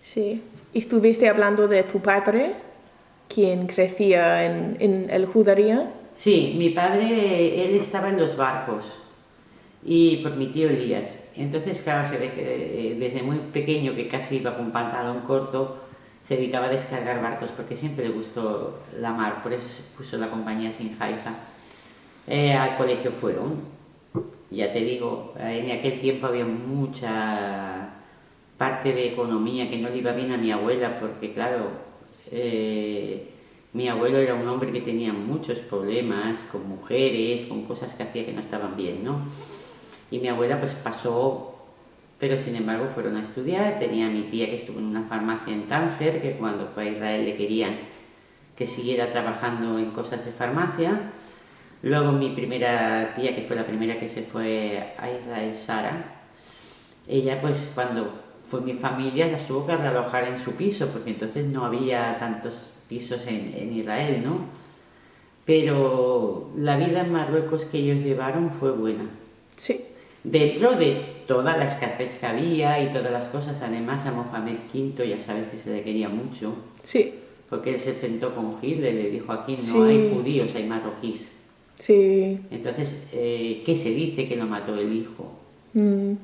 Sí. ¿Y estuviste hablando de tu padre, quien crecía en el judaísmo? Sí, mi padre, él estaba en los barcos y por mi tío Elías. Entonces, claro, se ve que desde muy pequeño, que casi iba con pantalón corto, se dedicaba a descargar barcos porque siempre le gustó la mar, por eso se puso la compañía Sin Haifa. Al colegio fueron, ya te digo, en aquel tiempo había mucha parte de economía que no le iba bien a mi abuela porque claro, mi abuelo era un hombre que tenía muchos problemas con mujeres, con cosas que hacía que no estaban bien, ¿no? Y mi abuela pues pasó, pero sin embargo fueron a estudiar, tenía a mi tía que estuvo en una farmacia en Tánger, que cuando fue a Israel le querían que siguiera trabajando en cosas de farmacia. Luego mi primera tía, que fue la primera que se fue a Israel, Sara, ella pues cuando fue mi familia las tuvo que realojar en su piso, porque entonces no había tantos pisos en Israel, ¿no? Pero la vida en Marruecos que ellos llevaron fue buena. Sí. Dentro de toda la escasez que había y todas las cosas, además a Mohamed V ya sabes que se le quería mucho, Sí. porque él se enfrentó con Hitler, le dijo aquí no hay Sí. judíos, hay marroquíes. Sí. Entonces, ¿qué se dice que lo mató el hijo? Mm.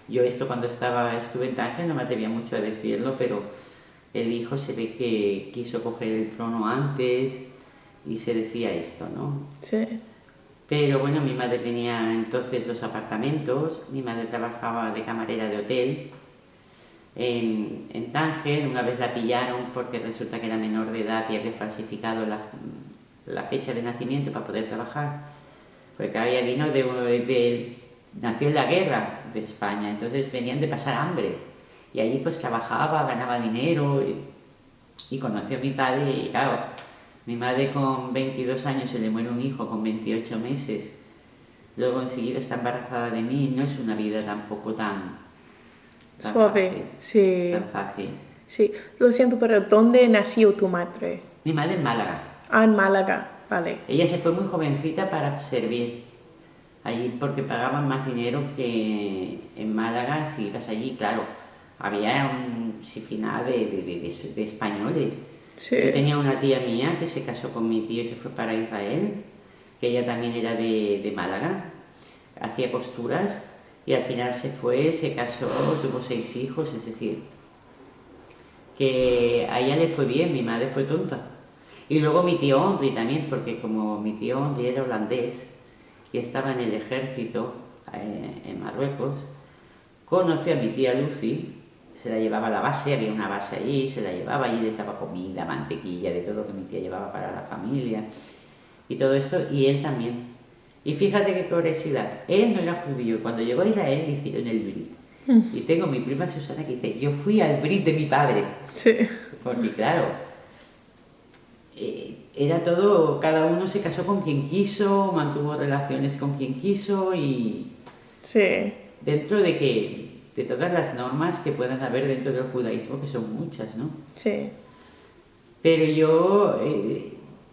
Yo esto cuando estuve en Tánger no me atrevía mucho a decirlo, pero el hijo se ve que quiso coger el trono antes y se decía esto, ¿no? Sí. Pero bueno, mi madre tenía entonces 2 apartamentos, mi madre trabajaba de camarera de hotel en Tánger, una vez la pillaron porque resulta que era menor de edad y había falsificado la fecha de nacimiento para poder trabajar, porque ella vino nació en la guerra de España, entonces venían de pasar hambre y allí pues trabajaba, ganaba dinero y conoció a mi padre y claro, mi madre con 22 años se le muere un hijo con 28 meses, luego enseguida está embarazada de mí, no es una vida tampoco tan Suave. fácil, Sí. tan fácil. Sí. Lo siento, pero ¿dónde nació tu madre? Mi madre en Málaga, Ah, en Málaga. Vale. ella se fue muy jovencita para servir allí porque pagaban más dinero que en Málaga si ibas allí, claro, había un sinfín de españoles. Yo Sí. tenía una tía mía que se casó con mi tío y se fue para Israel, que ella también era de Málaga, hacía costuras y al final se fue, se casó, tuvo 6 hijos, es decir, que a ella le fue bien, mi madre fue tonta. Y luego mi tío Henry también, porque como mi tío Henry era holandés y estaba en el ejército en Marruecos, conoció a mi tía Lucy, se la llevaba a la base, había una base allí, se la llevaba allí, les daba comida, mantequilla, de todo lo que mi tía llevaba para la familia y todo esto, y él también. Y fíjate qué curiosidad, él no era judío, cuando llegó a Israel le hicieron el brit. Y tengo mi prima Susana que dice, yo fui al brit de mi padre, Sí. porque claro, era todo, cada uno se casó con quien quiso, mantuvo relaciones con quien quiso y Sí. dentro de todas las normas que puedan haber dentro del judaísmo, que son muchas, ¿no? Sí. Pero yo,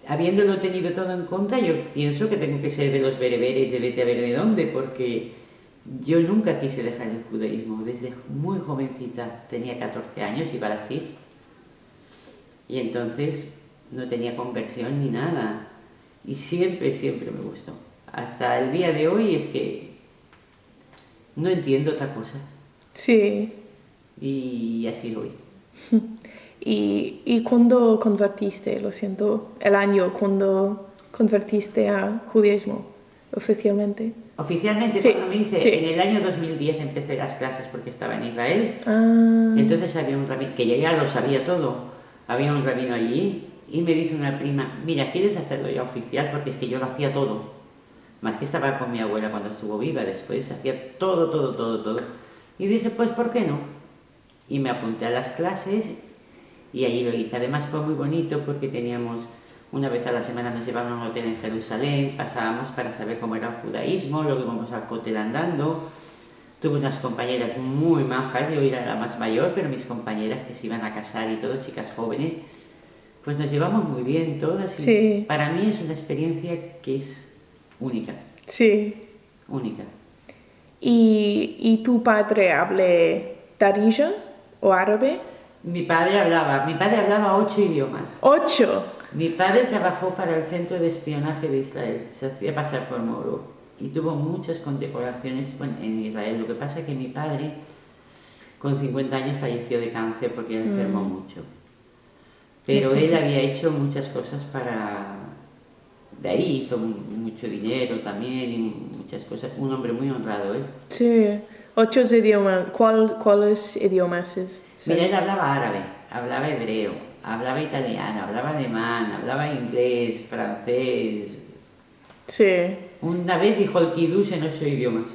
habiéndolo tenido todo en cuenta, yo pienso que tengo que ser de los bereberes de vete a ver de dónde, porque yo nunca quise dejar el judaísmo. Desde muy jovencita, tenía 14 años, iba a la CIF, y entonces no tenía conversión ni nada. Y siempre, siempre me gustó. Hasta el día de hoy es que no entiendo otra cosa. Sí. Y así voy. ¿Y cuándo convertiste? Lo siento. El año cuando convertiste a judaísmo oficialmente. Oficialmente, Sí. cuando me hice, en Sí. el año 2010 empecé las clases porque estaba en Israel. Ah. Entonces había un rabino, que yo ya lo sabía todo, había un rabino allí y me dice una prima, mira, ¿quieres hacerlo ya oficial? Porque es que yo lo hacía todo. Más que estaba con mi abuela cuando estuvo viva, después hacía todo, todo, todo, todo. Y dije, pues, ¿por qué no? Y me apunté a las clases y allí lo hice. Además fue muy bonito porque teníamos, una vez a la semana nos llevaban a un hotel en Jerusalén, pasábamos para saber cómo era el judaísmo, luego íbamos al hotel andando. Tuve unas compañeras muy majas, yo era la más mayor, pero mis compañeras que se iban a casar y todo, chicas jóvenes, pues nos llevamos muy bien todas y Sí. para mí es una experiencia que es única, Sí. única. ¿Y tu padre habla darija o árabe? Mi padre hablaba 8 idiomas. 8. Mi padre trabajó para el Centro de Espionaje de Israel, se hacía pasar por moro y tuvo muchas condecoraciones en Israel. Lo que pasa es que mi padre con 50 años falleció de cáncer porque él enfermó mucho. Pero él había hecho muchas cosas para... De ahí hizo mucho dinero también y muchas cosas. Un hombre muy honrado, ¿eh? Sí, 8 idiomas. ¿Cuáles idiomas es? Mira, él hablaba árabe, hablaba hebreo, hablaba italiano, hablaba alemán, hablaba inglés, francés. Sí. Una vez dijo el kiddush en 8 idiomas.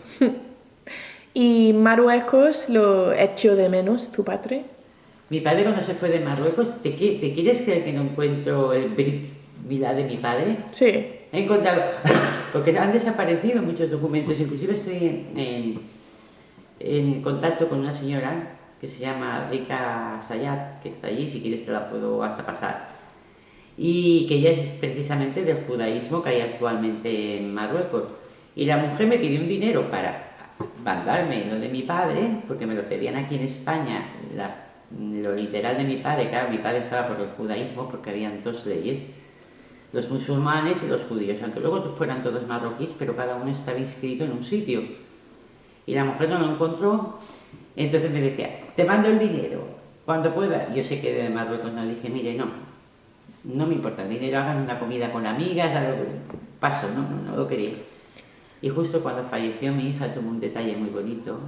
¿Y Marruecos lo echó de menos tu padre? Mi padre cuando se fue de Marruecos, ¿te quieres creer que no encuentro el Brit Milá de mi padre? Sí. He encontrado, porque han desaparecido muchos documentos, inclusive estoy en contacto con una señora que se llama Rika Sayat, que está allí, si quieres te la puedo hasta pasar, y que ella es precisamente del judaísmo que hay actualmente en Marruecos. Y la mujer me pidió un dinero para mandarme lo de mi padre, porque me lo pedían aquí en España, lo literal de mi padre. Claro, mi padre estaba por el judaísmo porque habían 2 leyes, los musulmanes y los judíos, aunque luego fueran todos marroquíes, pero cada uno estaba inscrito en un sitio. Y la mujer no lo encontró, entonces me decía, te mando el dinero, cuando pueda. Yo sé que de Marruecos no, dije, mire, no me importa el dinero, hagan una comida con amigas, paso, no lo quería. Y justo cuando falleció mi hija tuvo un detalle muy bonito,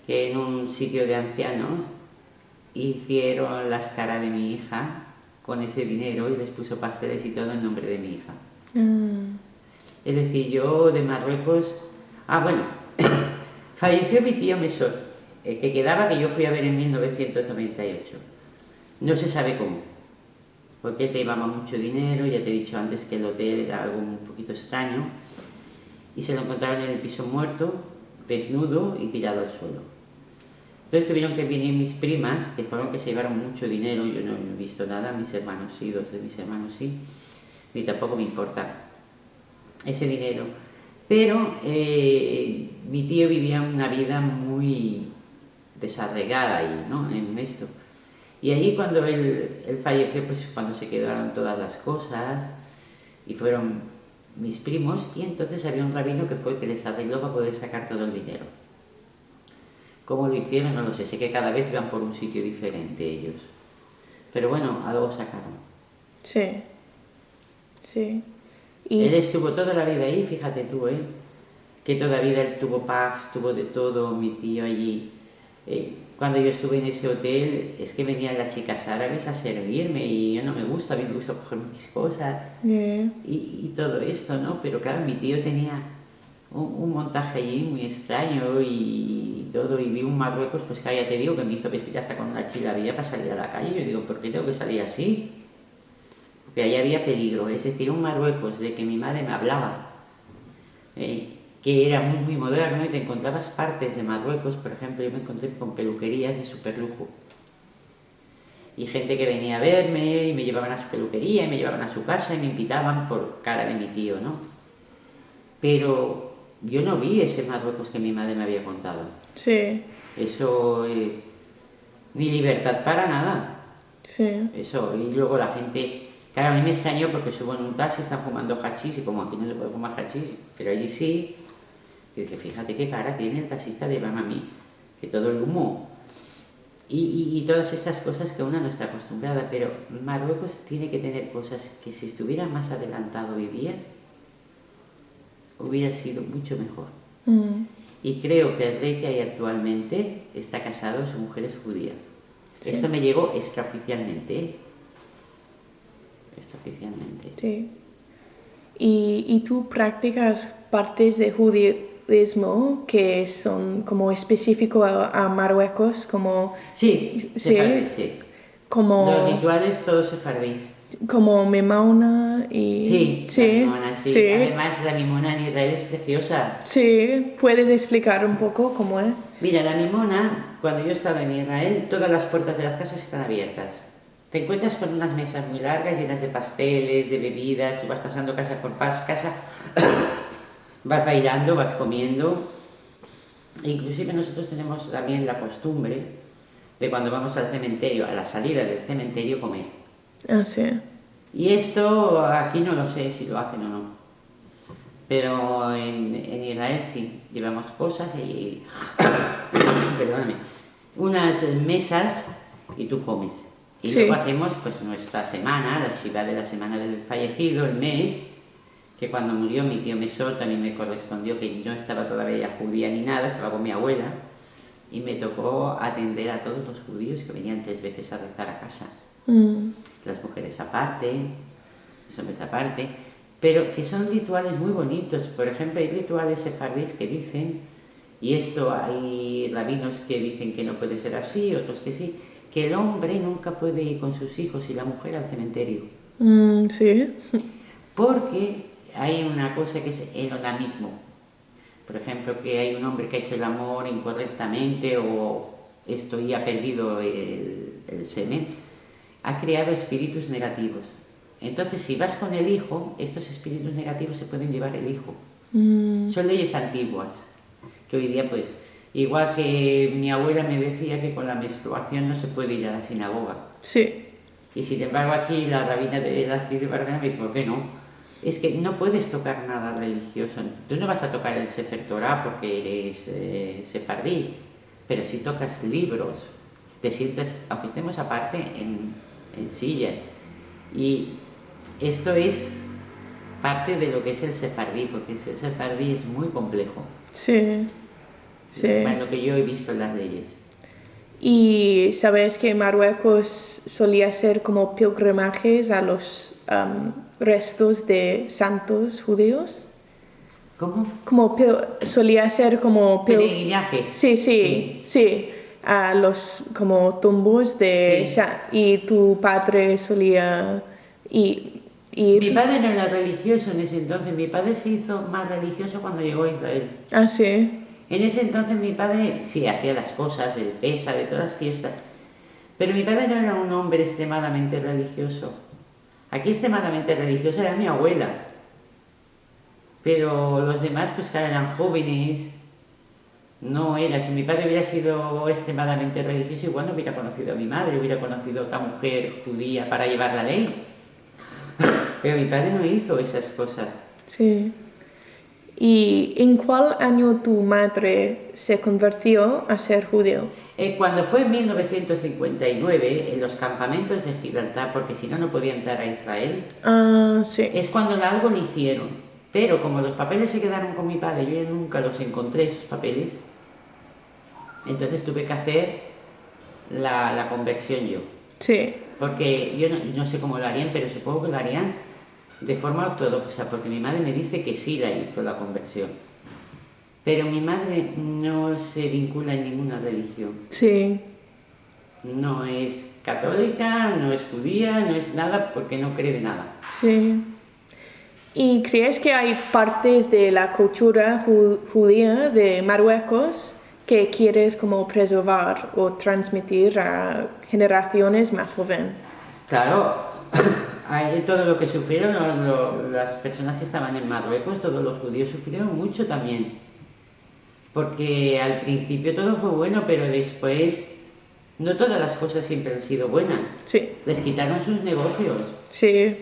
que en un sitio de ancianos hicieron las caras de mi hija con ese dinero y les puso pasteles y todo en nombre de mi hija. Es decir, yo de Marruecos... bueno, falleció mi tío Mesor, que quedaba, que yo fui a ver en 1998. No se sabe cómo, porque él te llevaba mucho dinero, ya te he dicho antes que el hotel era algo un poquito extraño, y se lo encontraron en el piso muerto, desnudo y tirado al suelo. Entonces tuvieron que venir mis primas, que fueron que se llevaron mucho dinero. Yo no he visto nada, mis hermanos sí, 2 de mis hermanos sí, ni tampoco me importa ese dinero. Pero mi tío vivía una vida muy desarraigada ahí, ¿no? En esto. Y allí cuando él falleció, pues cuando se quedaron todas las cosas, y fueron mis primos, y entonces había un rabino que fue el que les arregló para poder sacar todo el dinero. ¿Cómo lo hicieron? No lo sé. Sé que cada vez iban por un sitio diferente ellos. Pero bueno, algo sacaron. Sí. Sí. Él estuvo toda la vida ahí, fíjate tú, que toda la vida él tuvo paz, tuvo de todo, mi tío allí. Cuando yo estuve en ese hotel, es que venían las chicas árabes a servirme y yo no me gusta, a mí me gusta coger mis cosas y todo esto, ¿no? Pero claro, mi tío tenía un montaje allí muy extraño y todo, y vi un Marruecos, pues que ya te digo, que me hizo vestir hasta con una chilabilla para salir a la calle. Yo digo, ¿por qué tengo que salir así? Porque ahí había peligro, es decir, un Marruecos de que mi madre me hablaba, que era muy moderno, y te encontrabas partes de Marruecos. Por ejemplo, yo me encontré con peluquerías de super lujo y gente que venía a verme y me llevaban a su peluquería y me llevaban a su casa y me invitaban por cara de mi tío, ¿no? Pero yo no vi ese Marruecos que mi madre me había contado. Sí. Eso, ni libertad para nada. Sí. Eso, y luego la gente... Claro, a mí me extrañó porque subo en un taxi, están fumando hachís, y como aquí no se puede fumar hachís, pero allí sí. Y dije, fíjate qué cara tiene el taxista de a mí, que todo el humo. Y todas estas cosas que una no está acostumbrada, pero Marruecos tiene que tener cosas que si estuviera más adelantado vivir, hubiera sido mucho mejor. Y creo que el rey que hay actualmente está casado, su mujer es judía. Sí. Esto me llegó extraoficialmente, extraoficialmente. Sí. ¿Y tú practicas partes de judaísmo que son como específico a Marruecos? Como, sí, sefardí, sí. Como, los rituales todos sefardíes. Como Mimona y... Sí, la mimona, sí. Además, la mimona en Israel es preciosa. Sí, ¿puedes explicar un poco cómo es? Mira, la mimona, cuando yo estaba en Israel, todas las puertas de las casas están abiertas. Te encuentras con unas mesas muy largas llenas de pasteles, de bebidas, y vas pasando casa por casa, vas bailando, vas comiendo. E inclusive nosotros tenemos también la costumbre de cuando vamos al cementerio, a la salida del cementerio, comer. Ah, sí. Y esto aquí no lo sé si lo hacen o no, pero en Israel sí, llevamos cosas y, perdóname, unas mesas y tú comes. Y Sí. luego hacemos pues nuestra semana, la shiva de la semana del fallecido, el mes, que cuando murió mi tío Mesor también me correspondió que yo no estaba todavía judía ni nada, estaba con mi abuela, y me tocó atender a todos los judíos que venían 3 veces a rezar a casa. Las mujeres aparte, los hombres aparte, pero que son rituales muy bonitos. Por ejemplo, hay rituales sefardíes que dicen, y esto hay rabinos que dicen que no puede ser así, otros que sí, que el hombre nunca puede ir con sus hijos y la mujer al cementerio. Sí. Porque hay una cosa que es el onamismo. Por ejemplo, que hay un hombre que ha hecho el amor incorrectamente o esto y ha perdido el semen, ha creado espíritus negativos. Entonces, si vas con el hijo, estos espíritus negativos se pueden llevar el hijo. Son leyes antiguas, que hoy día pues, igual que mi abuela me decía que con la menstruación no se puede ir a la sinagoga. Sí. Y sin embargo aquí la rabina de la ciudad de Barcelona me dice, ¿por qué no? Es que no puedes tocar nada religioso. Tú no vas a tocar el Sefer Torah porque eres sefardí, pero si tocas libros, te sientes, aunque estemos aparte, en silla. Y esto es parte de lo que es el sefardí, porque el sefardí es muy complejo. Sí. Sí. Lo que yo he visto en las leyes. Y sabes que Marruecos solía hacer como pilgrimajes a los restos de santos judíos. ¿Cómo? Como solía ser como Peregrinaje. Sí, a los como tumbos de Sí. y tu padre solía ir. Mi padre no era religioso en ese entonces, mi padre se hizo más religioso cuando llegó a Israel. Ah, sí. En ese entonces mi padre sí hacía las cosas del Pesa, de todas las fiestas, pero mi padre no era un hombre extremadamente religioso. Aquí extremadamente religiosa era mi abuela, pero los demás pues claro eran jóvenes, no era. Si mi padre hubiera sido extremadamente religioso igual no hubiera conocido a mi madre, hubiera conocido a otra mujer judía para llevar la ley. Pero mi padre no hizo esas cosas. Sí. ¿Y en cuál año tu madre se convirtió a ser judío? Cuando fue en 1959, en los campamentos de Gibraltar, porque si no, no podía entrar a Israel, Sí. es cuando algo le hicieron. Pero como los papeles se quedaron con mi padre, yo ya nunca los encontré, esos papeles, entonces tuve que hacer la conversión yo. Sí. Porque yo no sé cómo lo harían, pero supongo que lo harían de forma ortodoxa, porque mi madre me dice que sí la hizo la conversión. Pero mi madre no se vincula en ninguna religión. Sí. No es católica, no es judía, no es nada porque no cree de nada. Sí. ¿Y crees que hay partes de la cultura judía de Marruecos que quieres como preservar o transmitir a generaciones más jóvenes? Claro, hay todo lo que sufrieron las personas que estaban en Marruecos, todos los judíos sufrieron mucho también. Porque al principio todo fue bueno, pero después no todas las cosas siempre han sido buenas. Sí. Les quitaron sus negocios. Sí.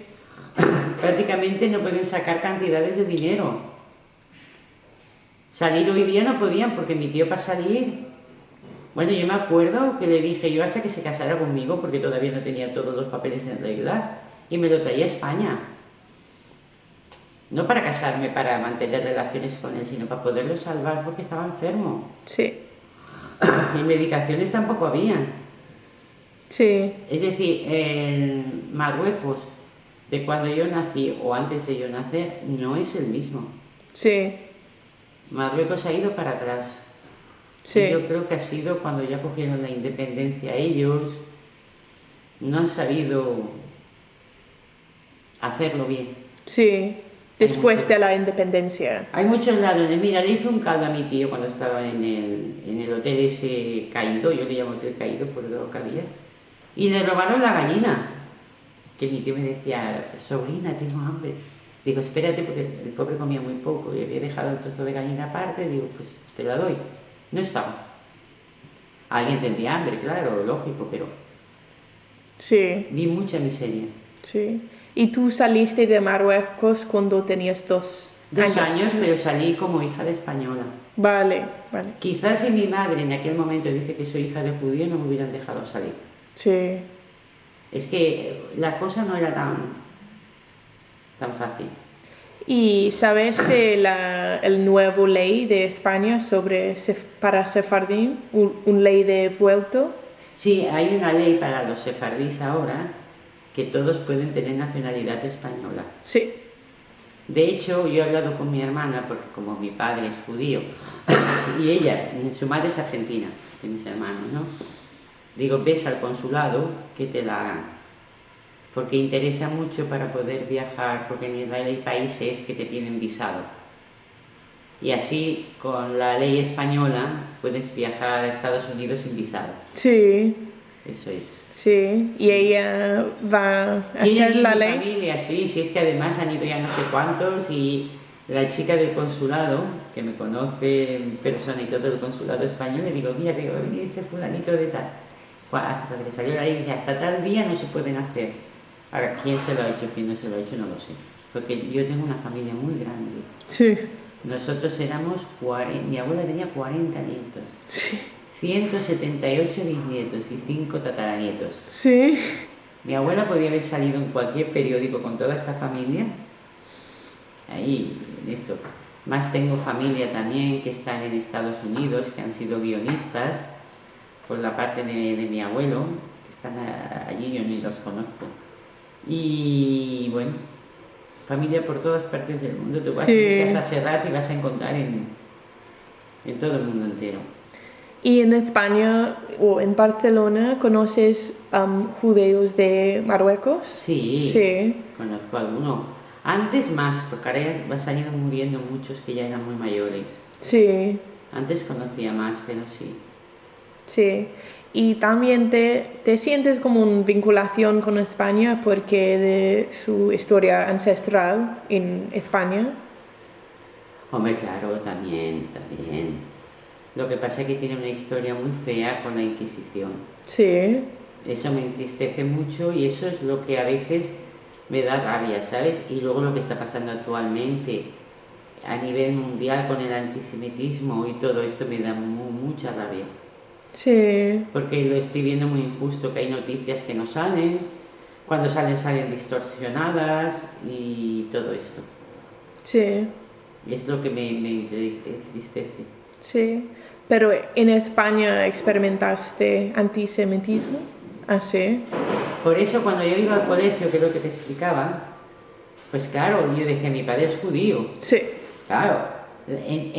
Prácticamente no pueden sacar cantidades de dinero. Salir hoy día no podían porque mi tío para salir... Bueno, yo me acuerdo que le dije yo hasta que se casara conmigo, porque todavía no tenía todos los papeles en regla, y me lo traía a España. No para casarme, para mantener relaciones con él, sino para poderlo salvar porque estaba enfermo. Sí. Y medicaciones tampoco habían. Sí. Es decir, en Marruecos, de cuando yo nací o antes de yo nacer, no es el mismo. Sí. Marruecos ha ido para atrás. Sí. Y yo creo que ha sido cuando ya cogieron la independencia ellos, no han sabido hacerlo bien. Sí. Después de la independencia. Hay muchos ladrones. Mira, le hizo un caldo a mi tío cuando estaba en el hotel ese caído, yo le llamo hotel caído por lo que había, y le robaron la gallina. Que mi tío me decía, sobrina, tengo hambre. Digo, espérate, porque el pobre comía muy poco y había dejado el trozo de gallina aparte. Digo, pues te la doy. No estaba. Alguien tendría hambre, claro, lógico, pero Sí, vi mucha miseria. sí. ¿Y tú saliste de Marruecos cuando tenías 2 años, pero salí como hija de española. Vale, vale. Quizás si mi madre en aquel momento dice que soy hija de judío, no me hubieran dejado salir. Sí. Es que la cosa no era tan fácil. ¿Y sabes de el nuevo ley de España para sefardín, un ley de vuelto? Sí, hay una ley para los sefardíes ahora que todos pueden tener nacionalidad española. Sí, De hecho, yo he hablado con mi hermana, porque como mi padre es judío y ella, su madre es argentina, de mis hermanos, ¿no? Digo, ves al consulado que te la hagan, porque interesa mucho para poder viajar, porque en Israel hay países que te tienen visado. Y así, con la ley española, puedes viajar a Estados Unidos sin visado. sí, Eso es. sí. ¿Y ella va a Tiene hacer allí la mi ley? familia, sí, sí, es que además han ido ya no sé cuántos y la chica del consulado, que me conoce en persona y todo el consulado español, le digo, mira, que va a venir este fulanito de tal. Hasta que le salió la ley, dice, hasta tal día no se pueden hacer. Ahora, ¿quién se lo ha hecho, quién no se lo ha hecho? No lo sé. Porque yo tengo una familia muy grande. Sí, Nosotros éramos, mi abuela tenía 40 nietos, sí, 178 bisnietos y 5 tataranietos. sí, Mi abuela podía haber salido en cualquier periódico con toda esta familia, ahí, en esto. Más tengo familia también que están en Estados Unidos, que han sido guionistas, por la parte de mi abuelo, que están allí, yo ni los conozco. Y bueno, familia por todas partes del mundo. Tú vas, sí. buscas a Serrat y vas a encontrar en todo el mundo entero. ¿Y en España o en Barcelona conoces judíos de Marruecos? Sí, Sí, conozco a alguno. Antes más, porque ahora ya se han ido muriendo muchos que ya eran muy mayores. sí, Antes conocía más, pero sí. sí. Y también te sientes como una vinculación con España porque de su historia ancestral en España. Hombre, claro, también. Lo que pasa es que tiene una historia muy fea con la Inquisición. Sí, Eso me entristece mucho y eso es lo que a veces me da rabia, ¿sabes? Y luego lo que está pasando actualmente a nivel mundial con el antisemitismo y todo esto me da mucha rabia. sí, Porque lo estoy viendo muy injusto, que hay noticias que no salen, cuando salen distorsionadas y todo esto. sí, Es lo que me entristece. sí. Pero en España experimentaste antisemitismo. Ah, sí. Por eso cuando yo iba al colegio, que es lo que te explicaba, pues claro, yo decía, mi padre es judío. Sí. Claro, en